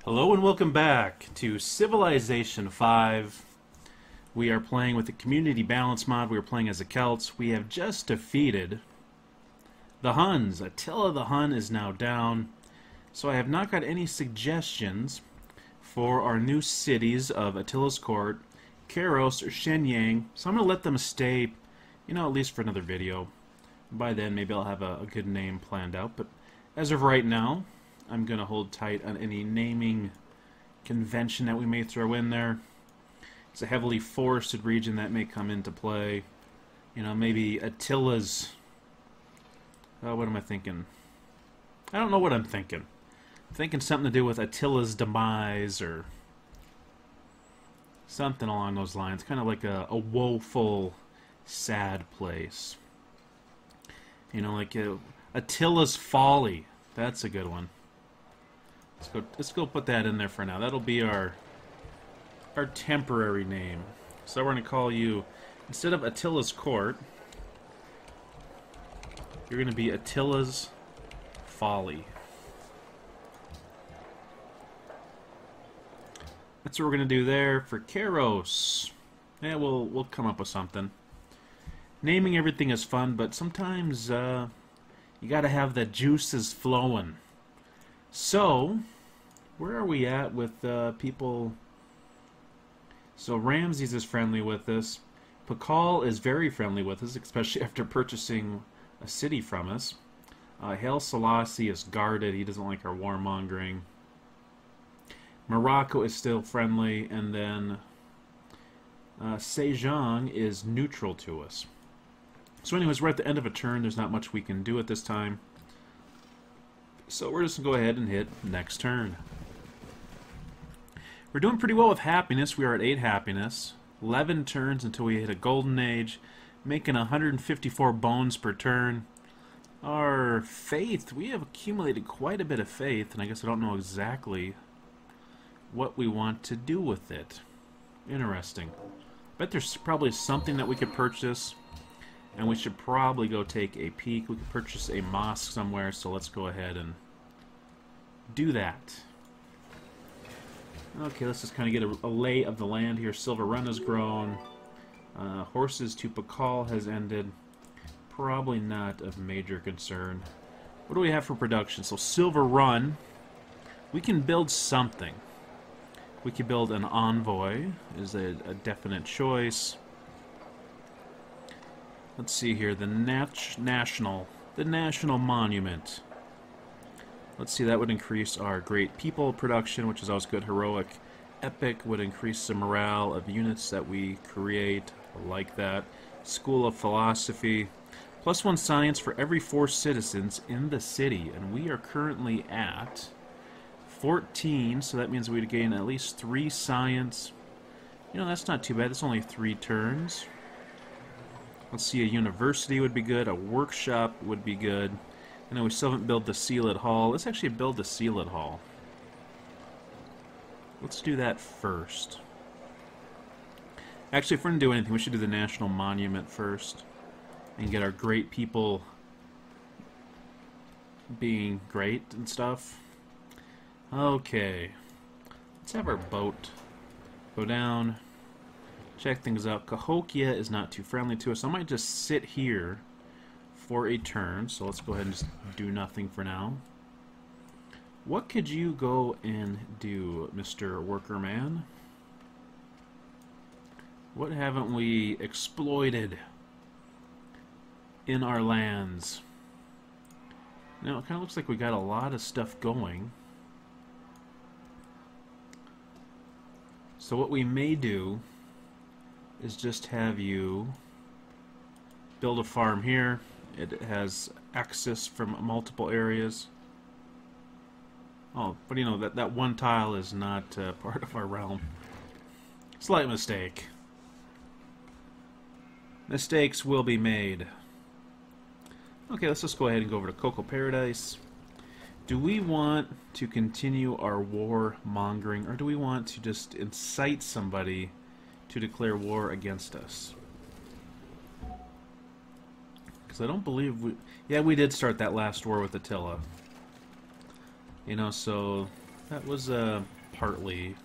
Hello and welcome back to Civilization 5. We are playing with the Community Balance mod. We are playing as the Celts. We have just defeated the Huns. Attila the Hun is now down. So I have not got any suggestions for our new cities of Attila's Court, Kairos, or Shenyang. So I'm going to let them stay, at least for another video. By then, maybe I'll have a good name planned out. But as of right now, I'm going to hold tight on any naming convention that we may throw in there. It's a heavily forested region that may come into play. Maybe Attila's... what am I thinking? I don't know what I'm thinking. I'm thinking something to do with Attila's demise or something along those lines. Kind of like a woeful, sad place. Like Attila's Folly. That's a good one. Let's go put that in there for now. That'll be our temporary name. So we're going to call you, instead of Attila's Court, you're going to be Attila's Folly. That's what we're going to do there. For Kairos, yeah, we'll come up with something. Naming everything is fun, but sometimes you got to have the juices flowing. So, where are we at with people? So Ramses is friendly with us. Pakal is very friendly with us, especially after purchasing a city from us. Haile Selassie is guarded. He doesn't like our warmongering. Morocco is still friendly, and then Sejong is neutral to us. So anyways, we're at the end of a turn. There's not much we can do at this time. So we're just going to go ahead and hit next turn. We're doing pretty well with happiness. We are at 8 happiness. 11 turns until we hit a golden age, making 154 bones per turn. Our faith, we have accumulated quite a bit of faith, and I guess I don't know exactly what we want to do with it. Interesting. Bet there's probably something that we could purchase, and we should probably go take a peek. We could purchase a mosque somewhere, so let's go ahead and do that. Okay, let's just kind of get a lay of the land here. Silver Run has grown. Horses to Pakal has ended. Probably not of major concern. What do we have for production? So Silver Run, we can build something. We could build an envoy, is a definite choice. Let's see here, the national monument. Let's see, that would increase our great people production, which is always good. Heroic, epic would increase the morale of units that we create. I like that. School of Philosophy, +1 science for every 4 citizens in the city, and we are currently at 14, so that means we'd gain at least 3 science. That's not too bad. That's only 3 turns. Let's see, a university would be good, a workshop would be good. And then we still haven't built the Sealed Hall. Let's actually build the Sealed Hall. Let's do that first. Actually, if we're going to do anything, we should do the National Monument first. And get our great people being great and stuff. Okay. Let's have our boat go down. Check things out. Cahokia is not too friendly to us. I might just sit here for a turn. So let's go ahead and just do nothing for now. What could you go and do, Mr. Workerman? What haven't we exploited in our lands? Now, it kind of looks like we got a lot of stuff going. So what we may do is just have you build a farm here. It has access from multiple areas. Oh, but that one tile is not part of our realm. Slight mistake. Mistakes will be made. Okay, let's just go ahead and go over to Cocoa Paradise. Do we want to continue our war mongering, or do we want to just incite somebody to declare war against us? Because I don't believe we... Yeah, we did start that last war with Attila. So That was partly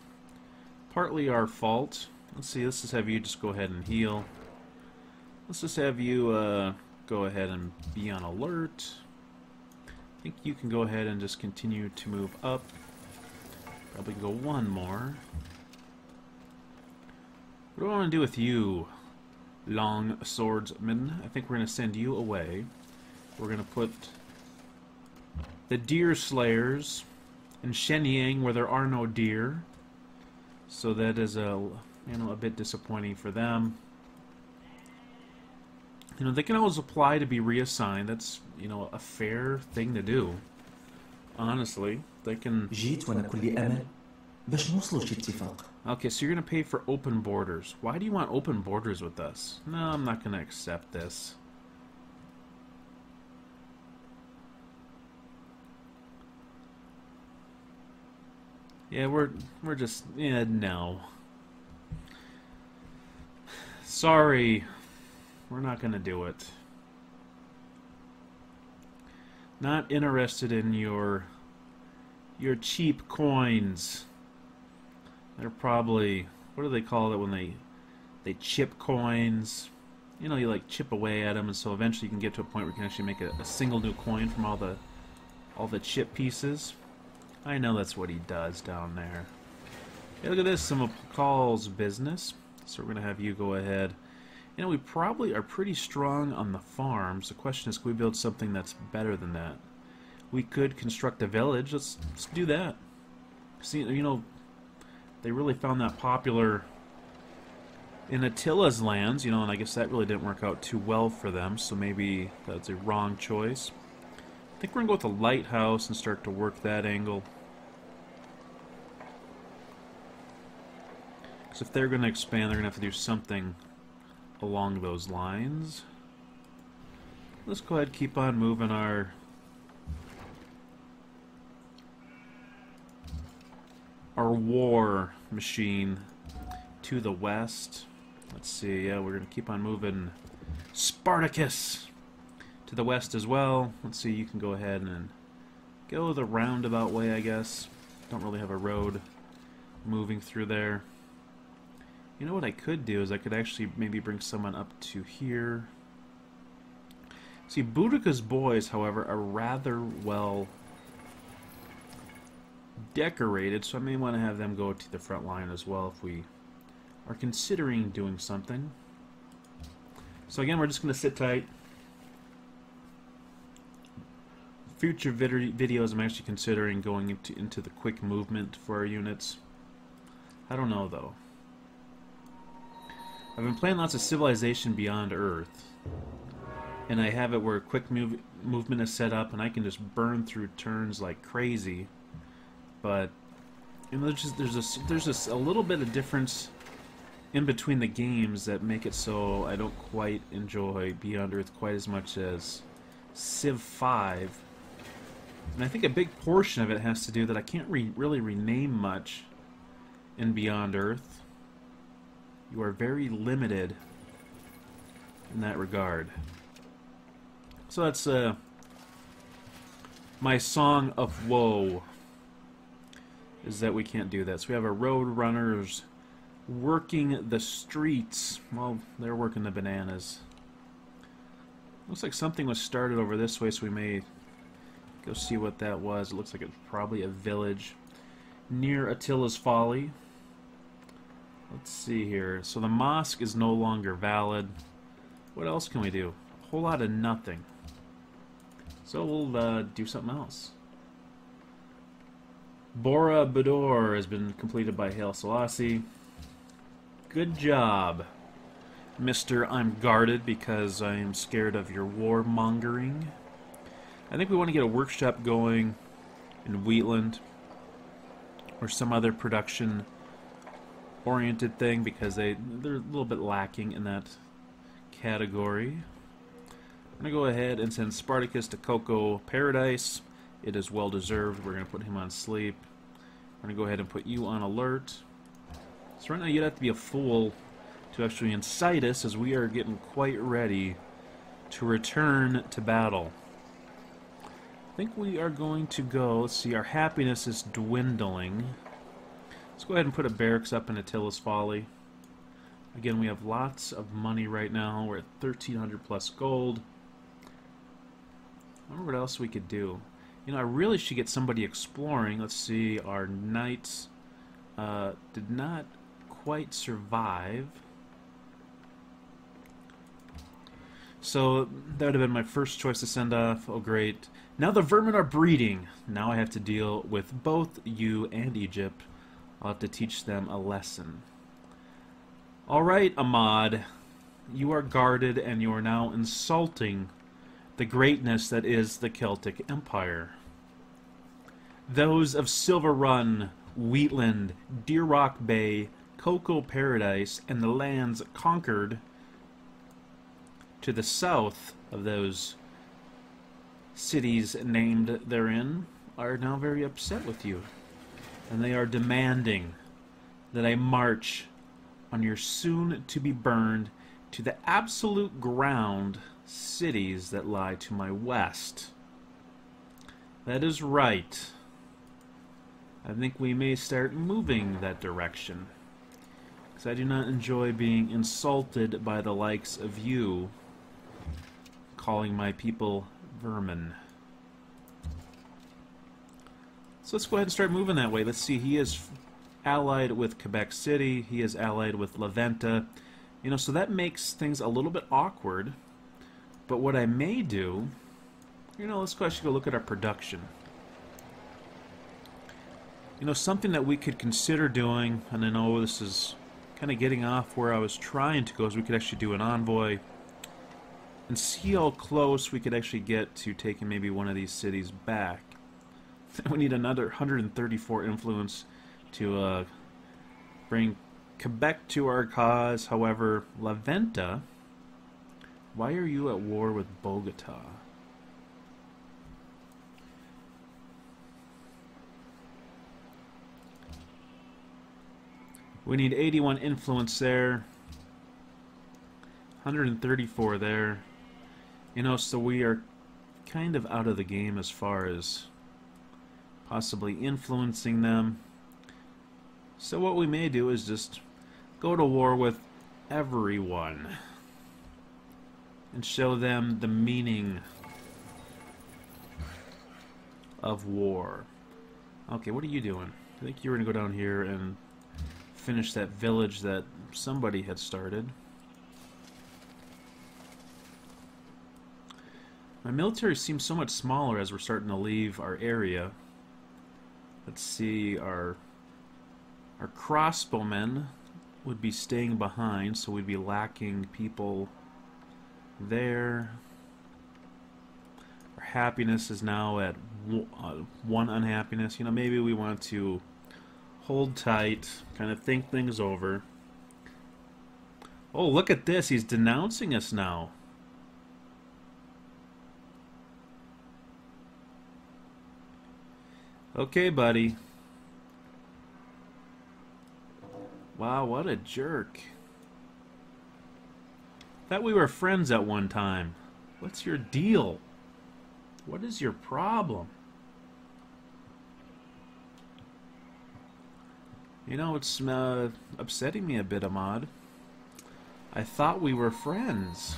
our fault. Let's see, let's just have you just go ahead and heal. Let's just have you go ahead and be on alert. I think you can go ahead and just continue to move up. Probably go one more. What do I want to do with you, long swordsman? I think we're going to send you away. We're going to put the deer slayers in Shenyang where there are no deer. So that is a bit disappointing for them. They can always apply to be reassigned. That's, a fair thing to do. Honestly, they can. Okay, so you're going to pay for open borders. Why do you want open borders with us? No, I'm not going to accept this. Yeah, we're just, no. Sorry, we're not going to do it. Not interested in your cheap coins. They're probably, what do they call it when they chip coins? You like chip away at them, and so eventually you can get to a point where you can actually make a single new coin from all the chip pieces. I know that's what he does down there. Okay, look at this, some of Paul's business. So we're going to have you go ahead. We probably are pretty strong on the farms. The question is, can we build something that's better than that? We could construct a village. Let's do that. See, they really found that popular in Attila's lands, and I guess that really didn't work out too well for them, so maybe that's a wrong choice. I think we're going to go with a lighthouse and start to work that angle. Because if they're going to expand, they're going to have to do something along those lines. Let's go ahead and keep on moving our war machine to the west. Let's see, yeah, we're going to keep on moving Spartacus to the west as well. Let's see, you can go ahead and go the roundabout way, I guess. Don't really have a road moving through there. You know what I could do is I could actually maybe bring someone up to here. See, Boudica's boys, however, are rather well decorated, so I may want to have them go to the front line as well if we are considering doing something. So again, we're just going to sit tight. Future videos, I'm actually considering going into the quick movement for our units. I don't know, though. I've been playing lots of Civilization Beyond Earth, and I have it where quick movement is set up, and I can just burn through turns like crazy. But there's just a little bit of difference in between the games that make it so I don't quite enjoy Beyond Earth quite as much as Civ 5. And I think a big portion of it has to do that I can't really rename much in Beyond Earth. You are very limited in that regard. So that's my song of woe, is that we can't do that. So we have our road runners working the streets. Well, they're working the bananas. Looks like something was started over this way, so we may go see what that was. It looks like it's probably a village near Attila's Folly. Let's see here. So the mosque is no longer valid. What else can we do? A whole lot of nothing. So we'll do something else. Bora Budor has been completed by Haile Selassie. Good job, Mr. I'm guarded because I am scared of your warmongering. I think we want to get a workshop going in Wheatland or some other production-oriented thing because they're a little bit lacking in that category. I'm going to go ahead and send Spartacus to Cocoa Paradise. It is well deserved. We're going to put him on sleep. We're going to go ahead and put you on alert. So right now you'd have to be a fool to actually incite us, as we are getting quite ready to return to battle. think we are going to go, let's see, our happiness is dwindling. Let's go ahead and put a barracks up in Attila's Folly. Again, we have lots of money right now. We're at 1,300 plus gold. I wonder what else we could do. You know, I really should get somebody exploring. Let's see, our knights did not quite survive. So that would have been my first choice to send off. Oh, great. Now the vermin are breeding. Now I have to deal with both you and Egypt. I'll have to teach them a lesson. Alright, Ahmad. You are guarded and you are now insulting the greatness that is the Celtic Empire. Those of Silver Run, Wheatland, Deer Rock Bay, Cocoa Paradise, and the lands conquered to the south of those cities named therein are now very upset with you. And they are demanding that I march on your soon-to-be-burned to the absolute ground cities that lie to my west. That is right. I think we may start moving that direction, because I do not enjoy being insulted by the likes of you, calling my people vermin. So let's go ahead and start moving that way. Let's see, he is allied with Quebec City, he is allied with La Venta. You know, so that makes things a little bit awkward. But what I may do, you know, let's go actually go look at our production. You know, something that we could consider doing, and I know this is kind of getting off where I was trying to go, is we could actually do an envoy and see how close we could actually get to taking maybe one of these cities back. We need another 134 influence to bring Quebec to our cause. However, La Venta, why are you at war with Bogota? We need 81 influence there, 134 there. You know, so we are kind of out of the game as far as possibly influencing them. So what we may do is just go to war with everyone and show them the meaning of war. Okay, what are you doing? I think you were going to go down here and finish that village that somebody had started. My military seems so much smaller as we're starting to leave our area. Let's see, our crossbowmen would be staying behind, so we'd be lacking people there. Our happiness is now at 1 unhappiness. You know, maybe we want to hold tight, kind of think things over. Oh, look at this. He's denouncing us now. Okay, buddy. Wow, what a jerk. Thought we were friends at one time. What's your deal? What is your problem? You know, it's upsetting me a bit, Ahmad. I thought we were friends.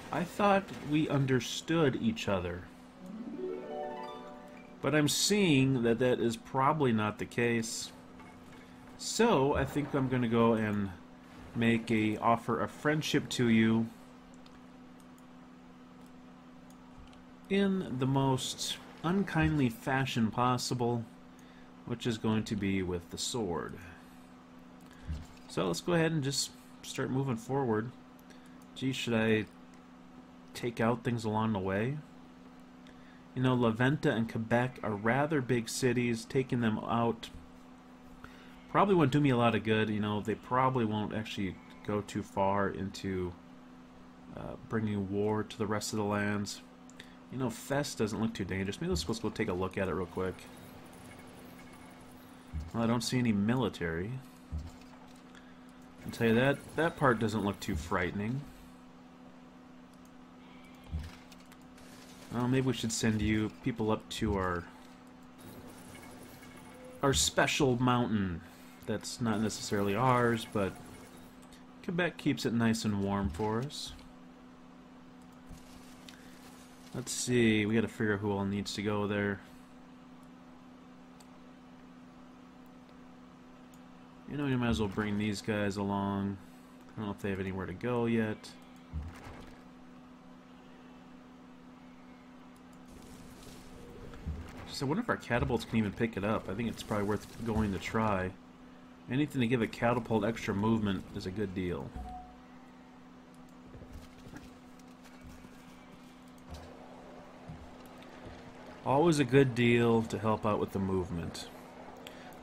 I thought we understood each other. But I'm seeing that that is probably not the case. So, I think I'm going to go and make a offer of friendship to you in the most unkindly fashion possible, which is going to be with the sword. So let's go ahead and just start moving forward. Gee, should I take out things along the way? You know, La Venta and Quebec are rather big cities. Taking them out probably won't do me a lot of good. You know, they probably won't actually go too far into bringing war to the rest of the lands. You know, Fes doesn't look too dangerous. Maybe let's go take a look at it real quick. Well, I don't see any military. I'll tell you that part doesn't look too frightening. Maybe we should send you people up to our special mountain. That's not necessarily ours, but Quebec keeps it nice and warm for us. Let's see, we gotta figure out who all needs to go there. You know, you might as well bring these guys along. I don't know if they have anywhere to go yet. So I wonder if our catapults can even pick it up. I think it's probably worth going to try. Anything to give a catapult extra movement is a good deal. Always a good deal to help out with the movement.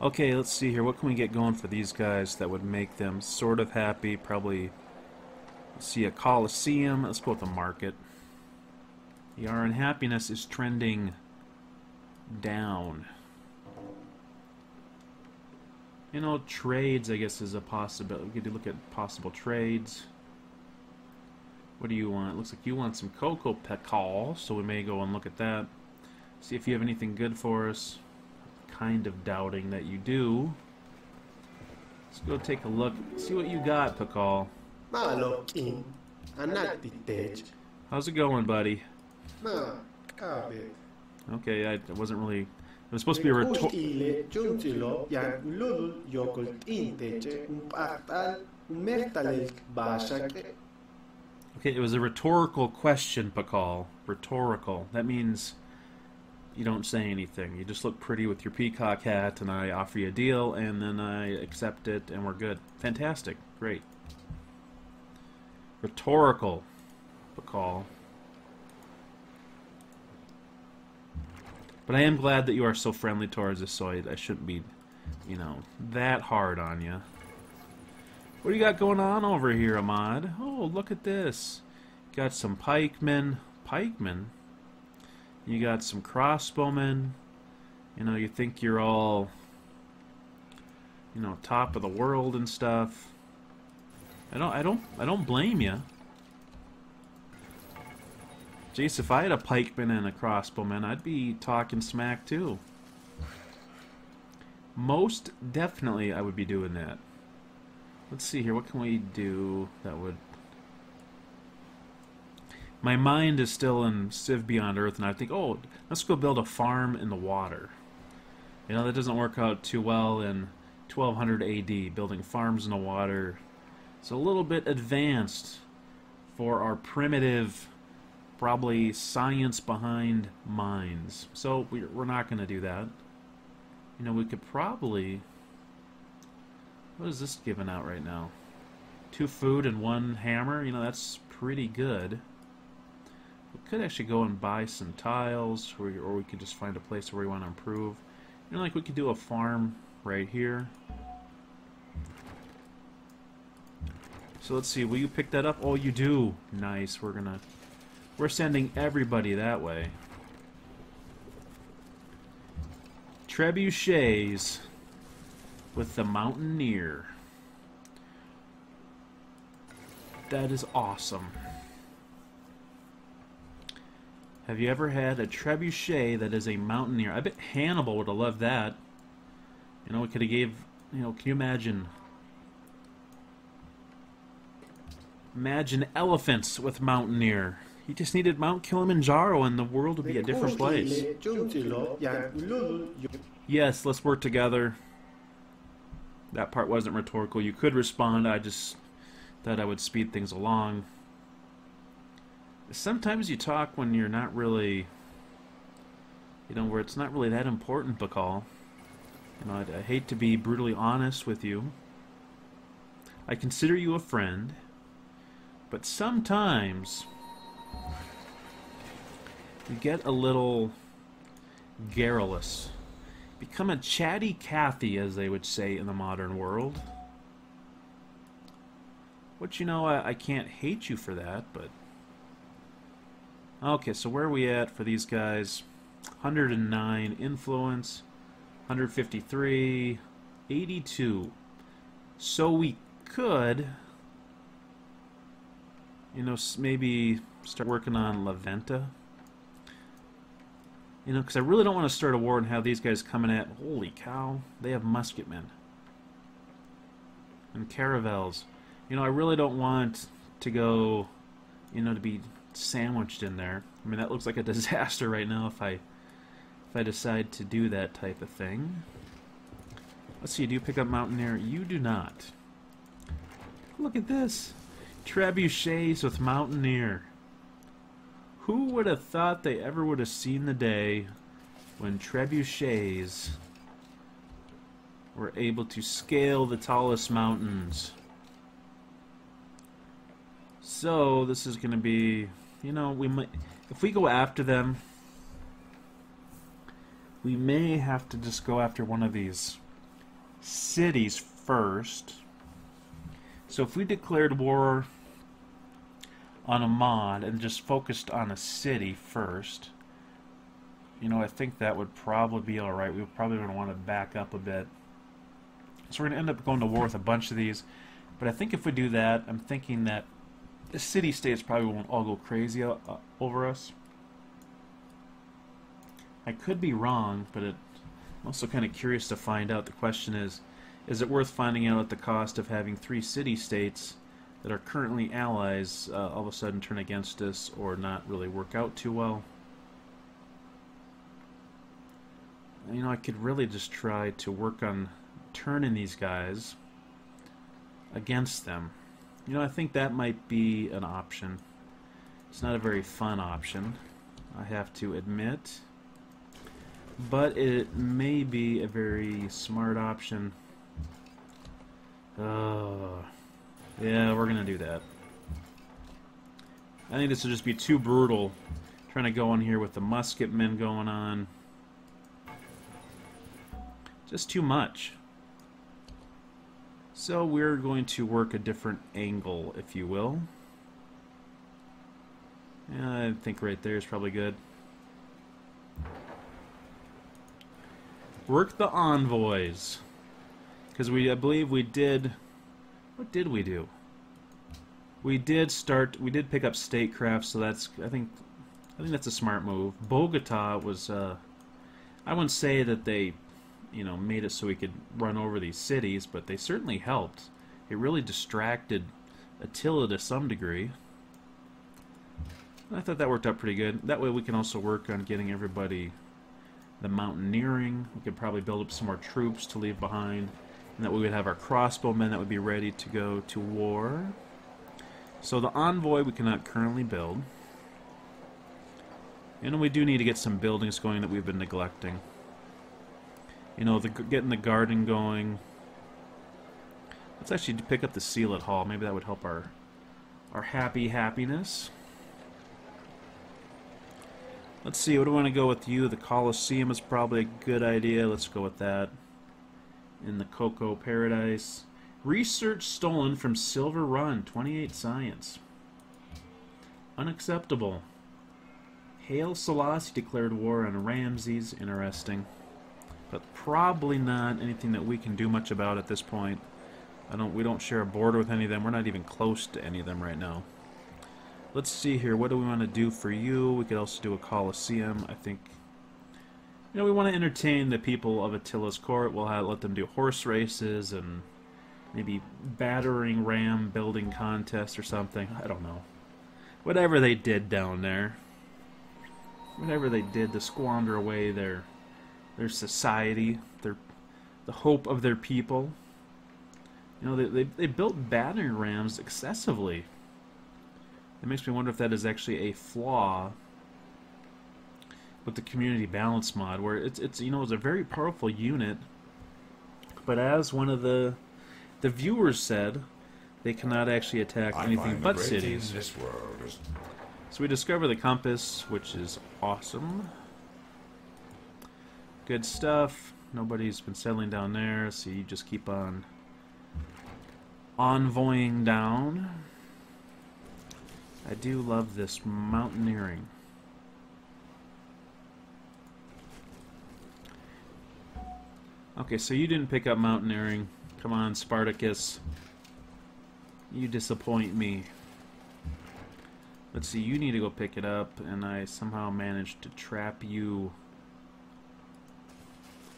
Okay, let's see here. What can we get going for these guys that would make them sort of happy? Probably, let's see, a Coliseum. Let's go with the market. Yeah, our unhappiness is trending down. You know, trades, I guess, is a possibility. We could look at possible trades. What do you want? It looks like you want some cocoa pecal, so we may go and look at that. See if you have anything good for us. Kind of doubting that you do. Let's go take a look. See what you got, Pecal. How's it going, buddy? Okay, I wasn't really... It was supposed to be a Okay, it was a rhetorical question, Pecal. Rhetorical. That means you don't say anything. You just look pretty with your peacock hat, and I offer you a deal, and then I accept it, and we're good. Fantastic. Great. Rhetorical, Pecal. But I am glad that you are so friendly towards us, so I shouldn't be, you know, that hard on you. What do you got going on over here, Ahmad? Oh, look at this. Got some pikemen. Pikemen? You got some crossbowmen. You know, you think you're all, you know, top of the world and stuff. I don't blame you. Jeez, if I had a pikeman and a crossbowman, I'd be talking smack too. Most definitely I would be doing that. Let's see here, what can we do that would... My mind is still in Civ Beyond Earth, and I think, oh, let's go build a farm in the water. You know, that doesn't work out too well in 1200 AD, building farms in the water. It's a little bit advanced for our primitive, probably science behind minds. So we're not going to do that. You know, we could probably... What is this giving out right now? 2 food and 1 hammer? You know, that's pretty good. We could actually go and buy some tiles, or we could just find a place where we want to improve. You know, like we could do a farm right here. So let's see, will you pick that up? Oh, you do. Nice. We're sending everybody that way. Trebuchets with the Mountaineer. That is awesome. Have you ever had a trebuchet that is a Mountaineer? I bet Hannibal would have loved that. You know, we could have gave... You know, can you imagine... Imagine elephants with Mountaineer. You just needed Mount Kilimanjaro and the world would be a different place. Yes, let's work together. That part wasn't rhetorical. You could respond. I just thought I would speed things along. Sometimes you talk when you're not really, you know, where it's not really that important, Pecal. You know, I hate to be brutally honest with you. I consider you a friend, but sometimes you get a little garrulous. Become a chatty Cathy, as they would say in the modern world. Which, you know, I can't hate you for that, but... Okay, so where are we at for these guys? 109 influence, 153, 82. So we could, you know, maybe start working on La Venta. You know, because I really don't want to start a war and have these guys coming at... Holy cow, they have musketmen. And caravels. You know, I really don't want to go, you know, to be sandwiched in there. I mean, that looks like a disaster right now if I decide to do that type of thing. Let's see, do you pick up Mountaineer? You do not. Look at this. Trebuchets with Mountaineer. Who would have thought they ever would have seen the day when trebuchets were able to scale the tallest mountains? So this is going to be, you know, we might, if we go after them, we may have to just go after one of these cities first. So if we declared war on a mod and just focused on a city first, you know, I think that would probably be alright. We would probably want to back up a bit. So we're going to end up going to war with a bunch of these. But I think if we do that, I'm thinking that the city-states probably won't all go crazy over us. I could be wrong, but I'm also kind of curious to find out. The question is it worth finding out at the cost of having 3 city-states that are currently allies all of a sudden turn against us or not really work out too well? You know, I could really just try to work on turning these guys against them. You know, I think that might be an option. It's not a very fun option, I have to admit, but it may be a very smart option. Yeah, we're gonna do that. I think this would just be too brutal, trying to go in here with the musketmen going on. Just too much. So we're going to work a different angle, if you will. Yeah, I think right there is probably good. Work the envoys. Because I believe we did... What did we do? We did pick up statecraft, so that's... I think that's a smart move. Bogota was... I wouldn't say that they, you know, made it so we could run over these cities, but they certainly helped. It really distracted Attila to some degree. I thought that worked out pretty good. That way we can also work on getting everybody the mountaineering. We could probably build up some more troops to leave behind. And that way we'd have our crossbowmen that would be ready to go to war. So the envoy we cannot currently build. And we do need to get some buildings going that we've been neglecting. You know, getting the garden going. Let's actually pick up the Sealet Hall. Maybe that would help our happiness. Let's see, what do we want to go with you? The Colosseum is probably a good idea. Let's go with that. In the Cocoa Paradise. Research stolen from Silver Run. 28 science. Unacceptable. Haile Selassie declared war on Ramses. Interesting. But probably not anything that we can do much about at this point. We don't share a border with any of them. We're not even close to any of them right now. Let's see here. What do we want to do for you? We could also do a Colosseum. I think, you know, we want to entertain the people of Attila's court. We'll let them do horse races and maybe battering ram building contest or something. I don't know. Whatever they did down there. Whatever they did to squander away their society, the hope of their people. You know, they built battering rams excessively. It makes me wonder if that is actually a flaw with the community balance mod, where it's you know, it's a very powerful unit, but as one of the viewers said, they cannot actually attack anything but cities. This world is... So we discover the compass, which is awesome. Good stuff. Nobody's been settling down there, so you just keep on envoying down. I do love this mountaineering. Okay, so you didn't pick up mountaineering. Come on, Spartacus. You disappoint me. Let's see, you need to go pick it up, and I somehow managed to trap you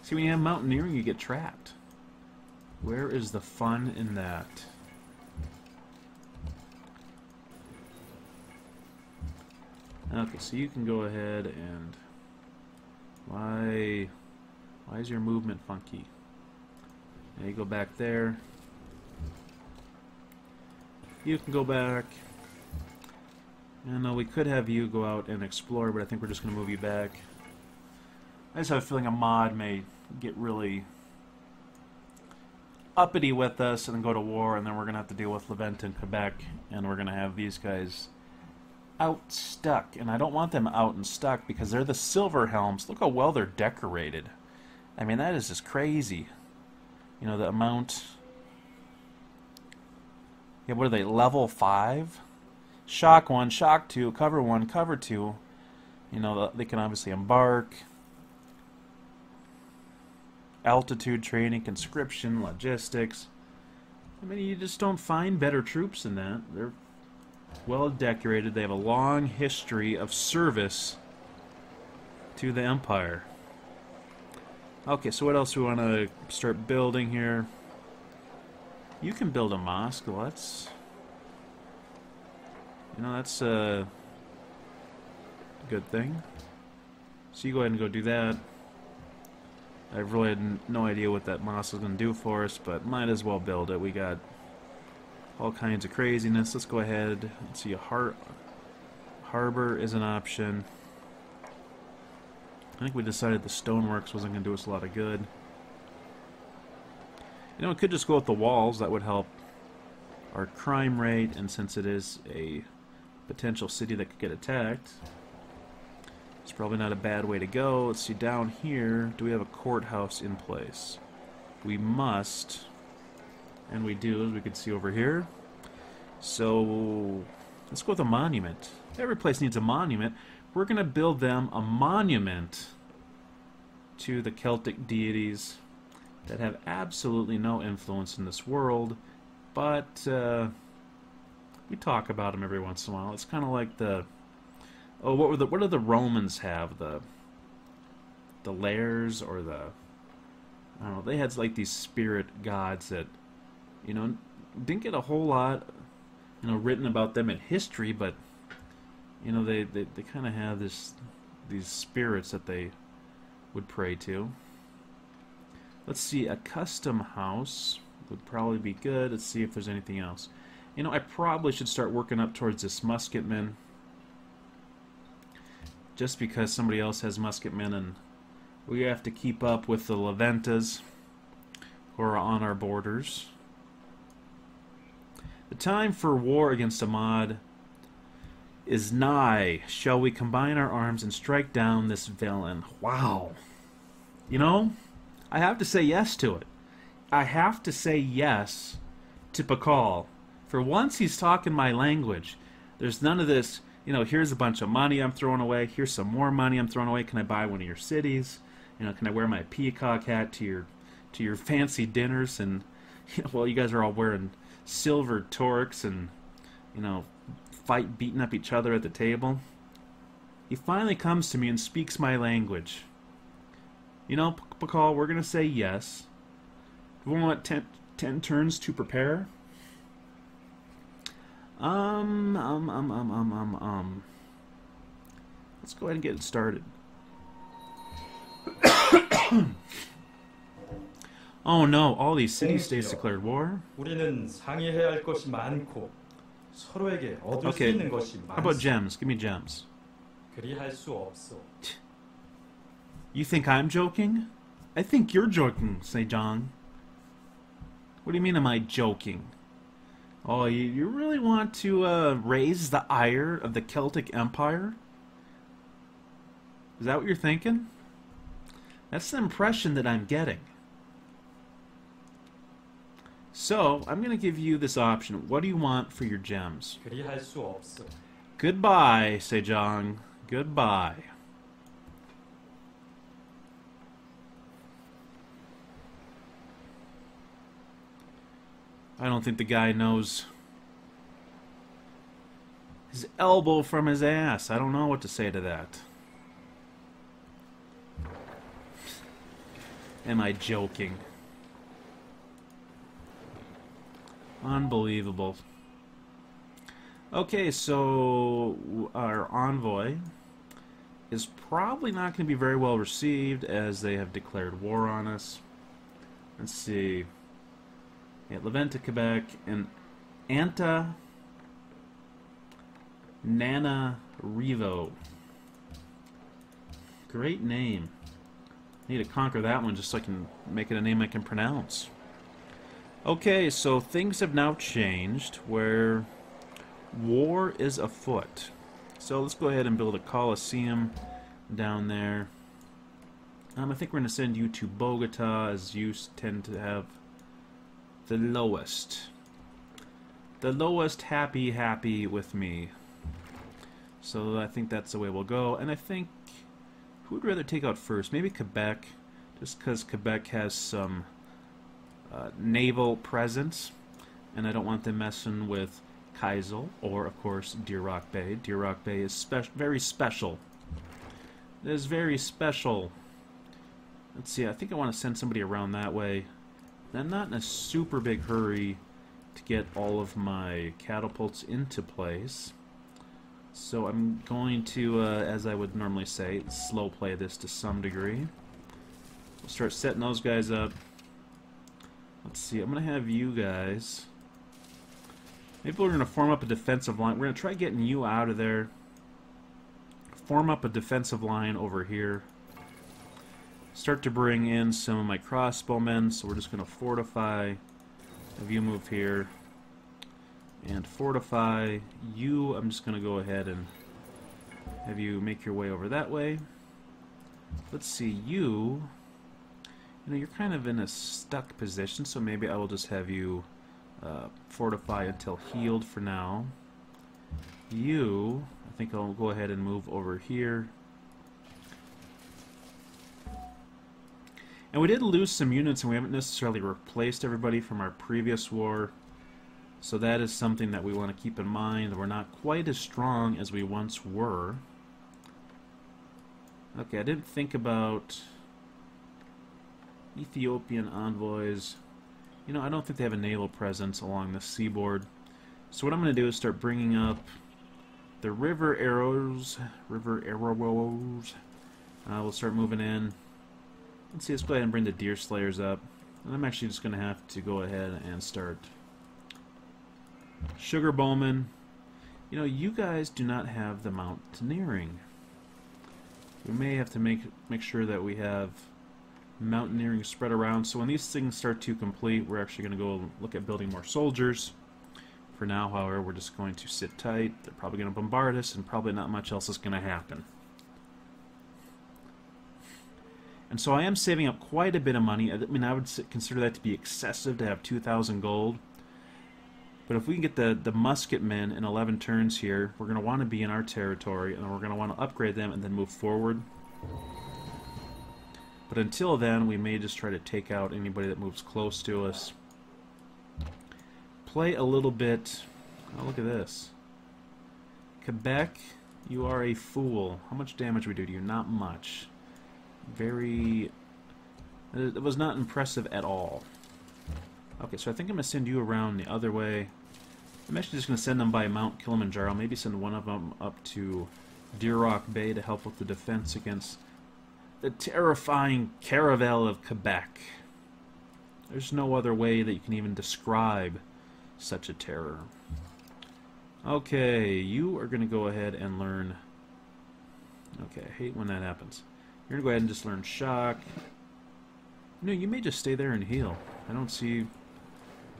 See, when you have mountaineering, you get trapped. Where is the fun in that? Okay, so you can go ahead and... Why is your movement funky? Now you go back there. You can go back. And we could have you go out and explore, but I think we're just going to move you back. I just have a feeling a mod may get really uppity with us and then go to war, and then we're going to have to deal with Levant and Quebec, and we're going to have these guys out stuck. And I don't want them out and stuck because they're the Silver Helms. Look how well they're decorated. I mean, that is just crazy. You know, the amount... Yeah, what are they, level 5? Shock 1, shock 2, cover 1, cover 2. You know, they can obviously embark. Altitude training, conscription, logistics. I mean, you just don't find better troops than that. They're well decorated. They have a long history of service to the Empire. Okay, so what else do we want to start building here? You can build a mosque. Well, that's... You know, that's a good thing. So you go ahead and go do that. I really had no idea what that mosque was going to do for us, but might as well build it. We got all kinds of craziness. Let's go ahead. Let's see, a harbor is an option. I think we decided the stoneworks wasn't going to do us a lot of good. You know, we could just go with the walls. That would help our crime rate, and since it is a potential city that could get attacked, it's probably not a bad way to go. Let's see, down here, do we have a courthouse in place? We must, and we do, as we can see over here. So, let's go with a monument. Every place needs a monument. We're going to build them a monument to the Celtic deities that have absolutely no influence in this world, but we talk about them every once in a while. It's kind of like the... Oh, what do the Romans have? The lairs, or the... I don't know, they had like these spirit gods that, you know, didn't get a whole lot, you know, written about them in history, but, you know, they kind of have these spirits that they would pray to. Let's see, a custom house would probably be good. Let's see if there's anything else. You know, I probably should start working up towards this musketman, just because somebody else has musketmen, and we have to keep up with the Leventas who are on our borders. The time for war against a mod is nigh. Shall we combine our arms and strike down this villain? Wow. You know, I have to say yes to it. I have to say yes to Pakal. For once he's talking my language. There's none of this, you know, here's a bunch of money I'm throwing away, here's some more money I'm throwing away, can I buy one of your cities? You know, can I wear my peacock hat to your fancy dinners? And, you know, well, you guys are all wearing silver torques and, you know, beating up each other at the table. He finally comes to me and speaks my language. You know, Pakal, we're going to say yes. We want 10 turns to prepare. Let's go ahead and get it started. Oh no, all these city-states declared war? 우리는 상의해야 할 것이 많고 서로에게 얻을 수 Okay, 있는 것이 how about 많소. gems? Give me gems. 그리할 수 없어. You think I'm joking? I think you're joking, Sejong. What do you mean, am I joking? Oh, you really want to raise the ire of the Celtic Empire? Is that what you're thinking? That's the impression that I'm getting. So, I'm going to give you this option. What do you want for your gems? 그리할 수 없어. Goodbye, Sejong. Goodbye. I don't think the guy knows his elbow from his ass. I don't know what to say to that. Am I joking? Unbelievable. Okay, so our envoy is probably not going to be very well received as they have declared war on us. Let's see. Yeah, Levanta, Quebec, and Anta Nana Revo. Great name. I need to conquer that one just so I can make it a name I can pronounce. Okay, so things have now changed where war is afoot. So let's go ahead and build a Coliseum down there. I think we're going to send you to Bogota, as you tend to have the lowest. The lowest happy with me. So I think that's the way we'll go. And I think, who would rather take out first? Maybe Quebec, just because Quebec has some naval presence, and I don't want them messing with Kaisel, or of course Deer Rock Bay. Deer Rock Bay is very special. It is very special. Let's see, I think I want to send somebody around that way. I'm not in a super big hurry to get all of my catapults into place. So I'm going to, as I would normally say, slow play this to some degree. We'll start setting those guys up. Let's see, I'm going to have you guys... Maybe we're going to form up a defensive line. We're going to try getting you out of there. Form up a defensive line over here. Start to bring in some of my crossbowmen, so we're just going to fortify. Have you move here. And fortify you. I'm just going to go ahead and have you make your way over that way. Let's see, you... You know, you're kind of in a stuck position, so maybe I will just have you fortify until healed for now. You, I think I'll go ahead and move over here. And we did lose some units, and we haven't necessarily replaced everybody from our previous war. So that is something that we want to keep in mind. We're not quite as strong as we once were. Okay, I didn't think about Ethiopian envoys. You know, I don't think they have a naval presence along the seaboard. So what I'm going to do is start bringing up the river arrows. We'll start moving in. Let's see, let's go ahead and bring the deer slayers up. And I'm actually just going to have to go ahead and start sugar bowmen. You know, you guys do not have the mountaineering. We may have to make sure that we have mountaineering spread around. So when these things start to complete, we're actually going to go look at building more soldiers. For now, however, we're just going to sit tight. They're probably going to bombard us, and probably not much else is going to happen. And so I am saving up quite a bit of money. I mean, I would consider that to be excessive to have 2,000 gold. But if we can get the musketmen in 11 turns here, we're going to want to be in our territory, and we're going to want to upgrade them and then move forward. But until then, we may just try to take out anybody that moves close to us. Play a little bit... Oh, look at this. Quebec, you are a fool. How much damage we do to you? Not much. Very... It was not impressive at all. Okay, so I think I'm going to send you around the other way. I'm actually just going to send them by Mount Kilimanjaro. Maybe send one of them up to Deer Rock Bay to help with the defense against the terrifying caravel of Quebec. There's no other way that you can even describe such a terror. Okay, you are going to go ahead and learn... Okay, I hate when that happens. You're going to go ahead and just learn shock. No, you may just stay there and heal. I don't see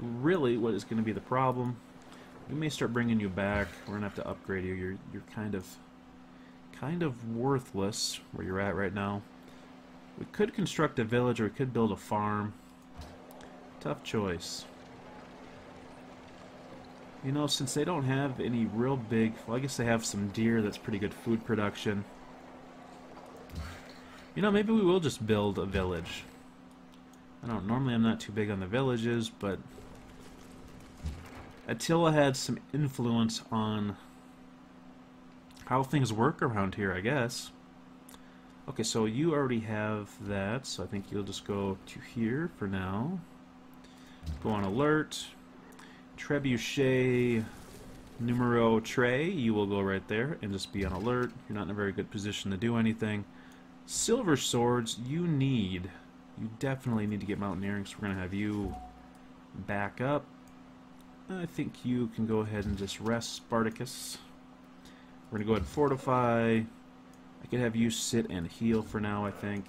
really what is going to be the problem. We may start bringing you back. We're going to have to upgrade you. You're kind of worthless where you're at right now. We could construct a village, or we could build a farm. Tough choice. You know, since they don't have any real big... Well, I guess they have some deer. That's pretty good food production. You know, maybe we will just build a village. I don't know, normally I'm not too big on the villages, but Attila had some influence on how things work around here, I guess. Okay, so you already have that, so I think you'll just go to here for now. Go on alert. Trebuchet numero tres, you will go right there and just be on alert. You're not in a very good position to do anything. Silver swords, you definitely need to get mountaineering, so we're going to have you back up. I think you can go ahead and just rest, Spartacus. We're going to go ahead and fortify. I could have you sit and heal for now, I think.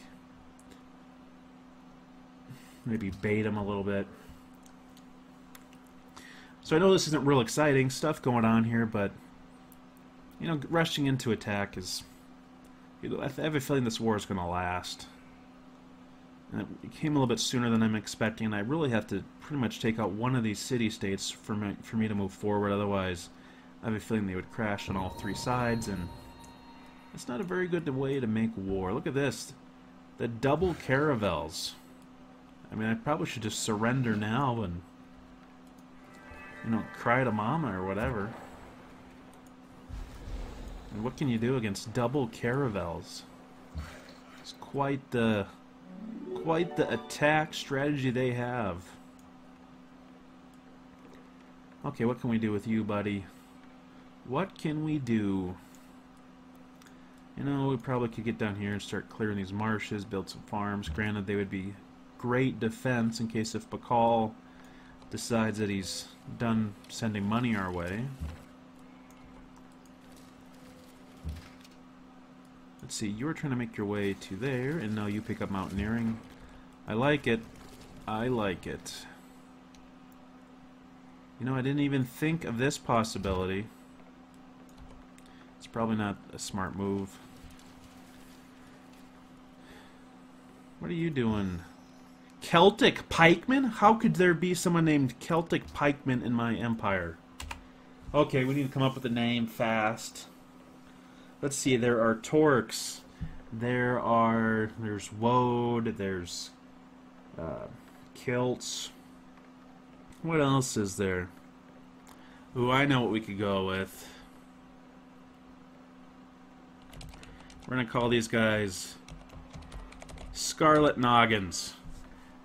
Maybe bait him a little bit. So I know this isn't real exciting stuff going on here, but, you know, rushing into attack is... I have a feeling this war is going to last. And it came a little bit sooner than I'm expecting, and I really have to pretty much take out one of these city-states for me to move forward. Otherwise, I have a feeling they would crash on all three sides, and it's not a very good way to make war. Look at this. The double caravels. I mean, I probably should just surrender now and, you know, cry to mama or whatever. And what can you do against double caravels? It's quite the attack strategy they have. Okay, what can we do with you, buddy? What can we do? You know, we probably could get down here and start clearing these marshes, build some farms. Granted, they would be great defense in case if Bakal decides that he's done sending money our way. Let's see, you're trying to make your way to there, and now you pick up mountaineering. I like it. I like it. You know, I didn't even think of this possibility. It's probably not a smart move. What are you doing? Celtic pikemen? How could there be someone named Celtic pikemen in my empire? Okay, we need to come up with a name fast. Let's see, there are Torks, there's Woad, there's Celts. What else is there? Ooh, I know what we could go with. We're going to call these guys Scarlet Noggins.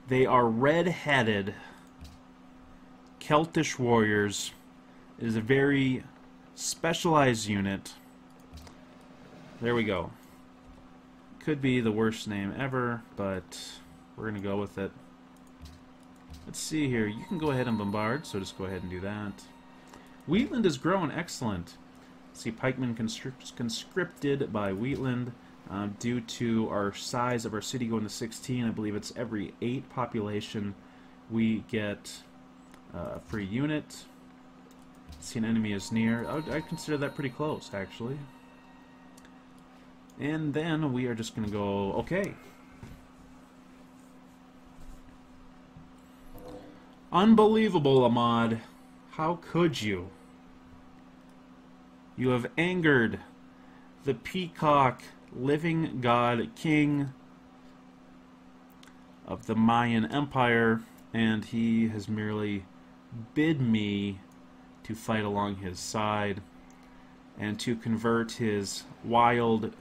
They are red-headed Celtish warriors. It is a very specialized unit. There we go. Could be the worst name ever, but we're going to go with it. Let's see here. You can go ahead and bombard, so just go ahead and do that. Wheatland is growing. Excellent. Let's see, pikemen conscripted by Wheatland. Due to our size of our city going to 16, I believe it's every 8 population we get a free unit. See, an enemy is near. I consider that pretty close, actually. And then we are just going to go, okay. Unbelievable, Ahmad. How could you? You have angered the peacock, living god, king of the Mayan Empire, and he has merely bid me to fight along his side and to convert his wild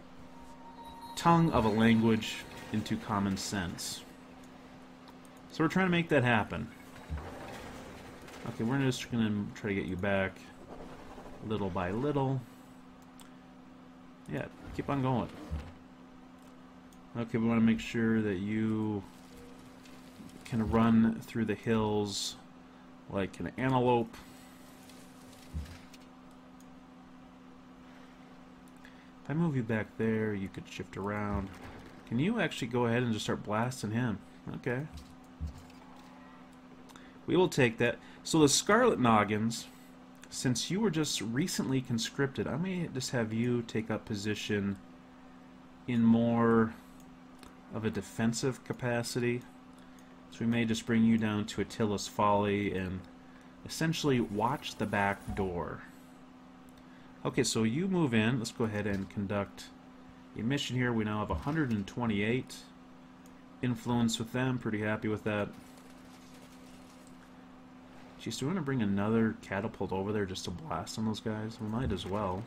tongue of a language into common sense. So we're trying to make that happen. Okay, we're just going to try to get you back little by little. Yeah, keep on going. Okay, we want to make sure that you can run through the hills like an antelope. If I move you back there, you could shift around. Can you actually go ahead and just start blasting him? Okay. We will take that. So the Scarlet Noggins, since you were just recently conscripted, I may just have you take up position in more of a defensive capacity. So we may just bring you down to Attila's Folly and essentially watch the back door. Okay, so you move in. Let's go ahead and conduct a mission here. We now have 128 influence with them. Pretty happy with that. Geez, do we want to bring another catapult over there just to blast on those guys? We might as well.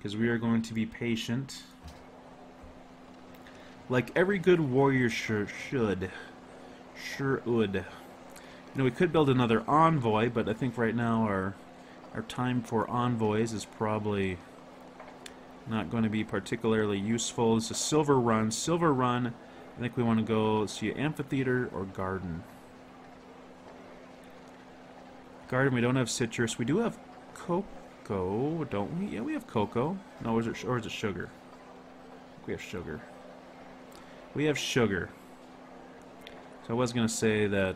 because we are going to be patient. Like every good warrior should. Sure would. You know, we could build another envoy, but I think right now our time for envoys is probably not going to be particularly useful. It's a silver run. Silver run, I think we want to go see amphitheater or garden. Garden, we don't have citrus. We do have cocoa, don't we? Yeah, we have cocoa. No, or is it sugar? We have sugar. We have sugar. So I was going to say that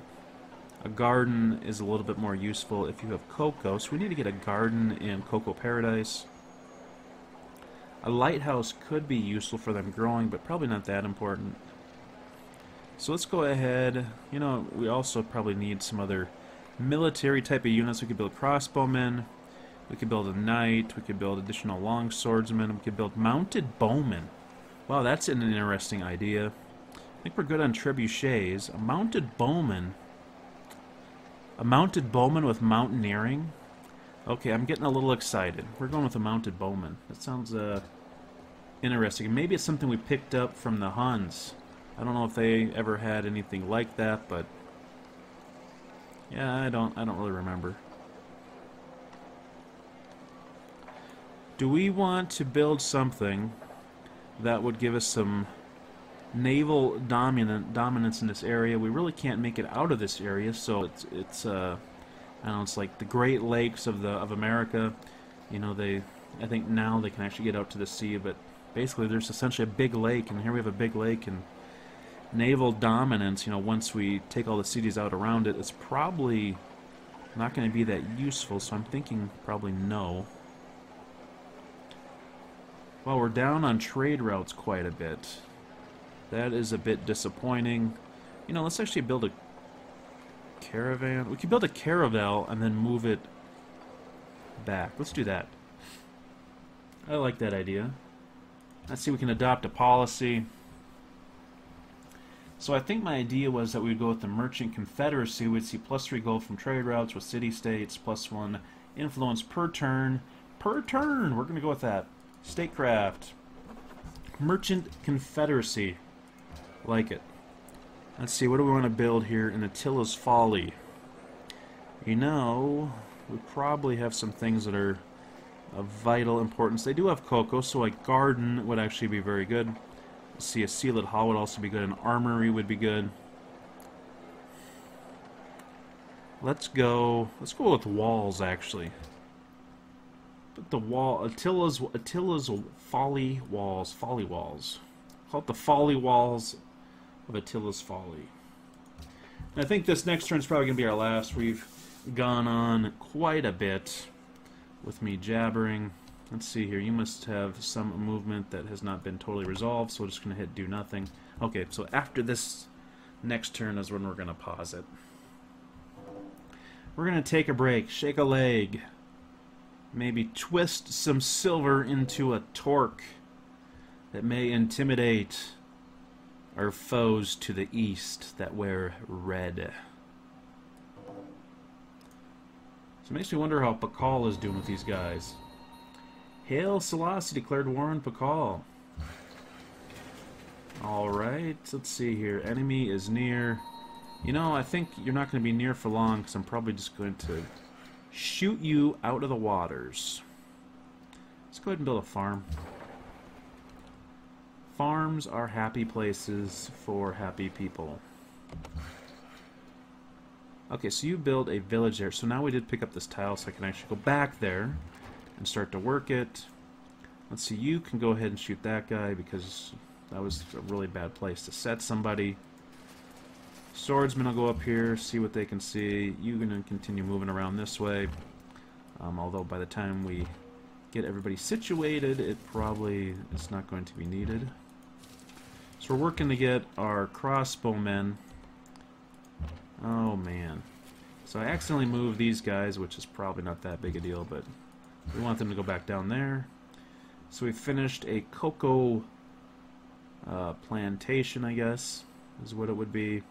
a garden is a little bit more useful if you have cocoa. So we need to get a garden in Cocoa Paradise. A lighthouse could be useful for them growing, but probably not that important. So let's go ahead. You know, we also probably need some other military type of units. We could build crossbowmen. We could build a knight. We could build additional long swordsmen. We could build mounted bowmen. Wow, that's an interesting idea. I think we're good on trebuchets. A mounted bowman. A mounted bowman with mountaineering? Okay, I'm getting a little excited. We're going with a mounted bowman. That sounds interesting. Maybe it's something we picked up from the Huns. I don't know if they ever had anything like that, but yeah, I don't really remember. Do we want to build something that would give us some naval dominance in this area? We really can't make it out of this area, so it's I don't know, it's like the Great Lakes of America. You know, I think now they can actually get out to the sea, but basically there's essentially a big lake, and here we have a big lake, and naval dominance, you know, once we take all the cities out around it, it's probably not going to be that useful, so I'm thinking probably no. Well, we're down on trade routes quite a bit. That is a bit disappointing. You know, let's actually build a caravan. We could build a caravel and then move it back. Let's do that. I like that idea. Let's see, we can adopt a policy. So I think my idea was that we'd go with the Merchant Confederacy. We'd see +3 gold from trade routes with city-states, +1 influence per turn. Per turn! We're going to go with that. Statecraft. Merchant Confederacy. Like it. Let's see, what do we want to build here in Attila's Folly? You know, we probably have some things that are of vital importance. They do have cocoa, so a garden would actually be very good. Let's see, a sealed hall would also be good. An armory would be good. Let's go with walls, actually. But the wall, Attila's Folly walls. Call it the Folly walls of Attila's Folly. And I think this next turn is probably going to be our last. We've gone on quite a bit with me jabbering. Let's see here. You must have some movement that has not been totally resolved, so we're just going to hit do nothing. Okay, so after this next turn is when we're going to pause it. We're going to take a break, shake a leg, maybe twist some silver into a torque that may intimidate our foes to the east that wear red. So it makes me wonder how Pakal is doing with these guys. Hail Selassie declared war on Pakal. Alright, let's see here. Enemy is near. You know, I think you're not going to be near for long, because I'm probably just going to shoot you out of the waters. Let's go ahead and build a farm. Farms are happy places for happy people. Okay, so you build a village there. So now we did pick up this tile, so I can actually go back there and start to work it. Let's see, you can go ahead and shoot that guy, because that was a really bad place to set somebody. Swordsmen will go up here, see what they can see. You're going to continue moving around this way. Although by the time we get everybody situated, it probably is not going to be needed. So we're working to get our crossbowmen. Oh man. So I accidentally moved these guys, which is probably not that big a deal, but we want them to go back down there. So we finished a cocoa plantation, I guess, is what it would be.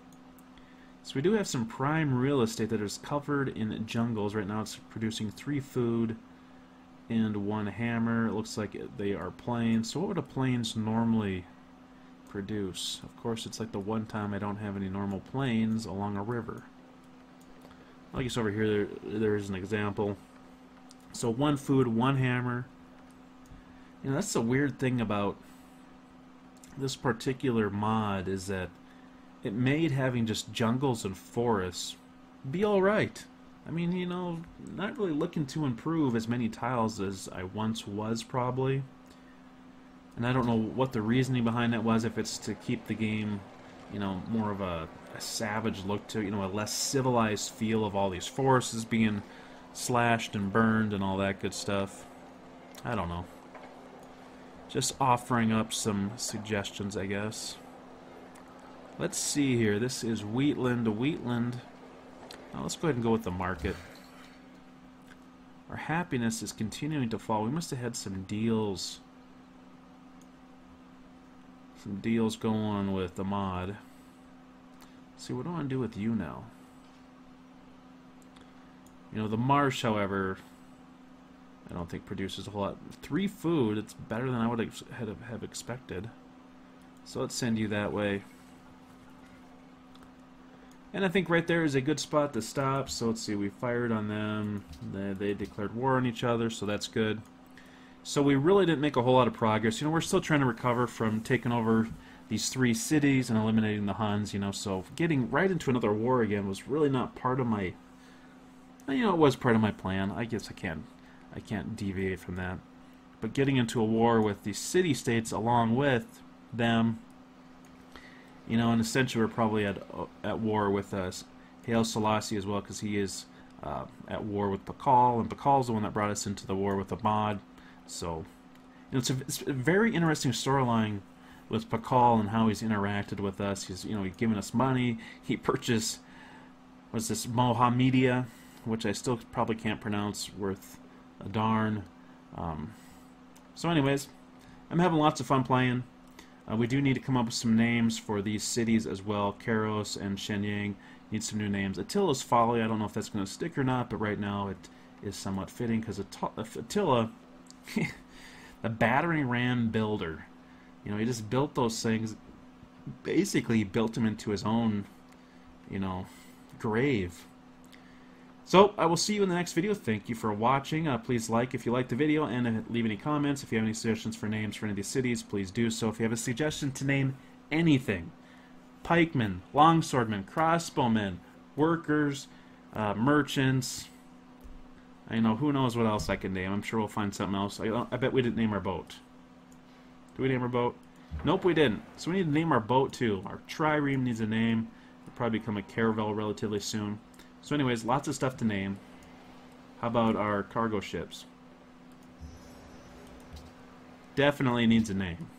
So we do have some prime real estate that is covered in jungles. Right now it's producing 3 food. and 1 hammer. It looks like they are plains. So what would a plains normally produce? Of course, it's like the one time I don't have any normal plains along a river. I guess over here there's an example. So 1 food, 1 hammer. You know, that's the weird thing about this particular mod, is that it made having just jungles and forests be alright. I mean, you know, not really looking to improve as many tiles as I once was, probably. And I don't know what the reasoning behind that was, if it's to keep the game, you know, more of a savage look to, you know, a less civilized feel of all these forests being slashed and burned and all that good stuff. I don't know. Just offering up some suggestions, I guess. Let's see here. This is Wheatland to Wheatland. Now let's go ahead and go with the market. Our happiness is continuing to fall. We must have had some deals. Some deals going on with the mod. Let's see, what do I want to do with you now? You know, the marsh, however, I don't think produces a whole lot. 3 food, it's better than I would have expected. So let's send you that way. And I think right there is a good spot to stop. So let's see, we fired on them. They declared war on each other, so that's good. So we really didn't make a whole lot of progress. You know, we're still trying to recover from taking over these 3 cities and eliminating the Huns, you know. So getting right into another war again was really not part of my... You know, it was part of my plan. I guess I can't deviate from that. But getting into a war with these city-states along with them... You know, and essentially we're probably at war with Haile Selassie as well, because he is at war with Pakal, and Pakal's the one that brought us into the war with the mod. So, you know, it's a very interesting storyline with Pakal and how he's interacted with us. He's given us money. He purchased, what's this, Mohammedia, which I still probably can't pronounce worth a darn. So anyways, I'm having lots of fun playing. We do need to come up with some names for these cities as well. Karos and Shenyang need some new names. Attila's Folly, I don't know if that's going to stick or not, but right now it is somewhat fitting, because Attila, the battering ram builder, you know, he just built those things, basically built them into his own, you know, grave. So, I will see you in the next video. Thank you for watching. Please like if you liked the video, and leave any comments. If you have any suggestions for names for any of these cities, please do so. If you have a suggestion to name anything, pikemen, longswordmen, crossbowmen, workers, merchants, I know, who knows what else I can name. I'm sure we'll find something else. I bet we didn't name our boat. Did we name our boat? Nope, we didn't. So we need to name our boat too. Our trireme needs a name. It'll probably become a caravel relatively soon. So anyways, lots of stuff to name. How about our cargo ships? Definitely needs a name.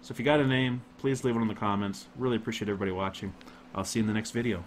So if you got a name, please leave it in the comments. Really appreciate everybody watching. I'll see you in the next video.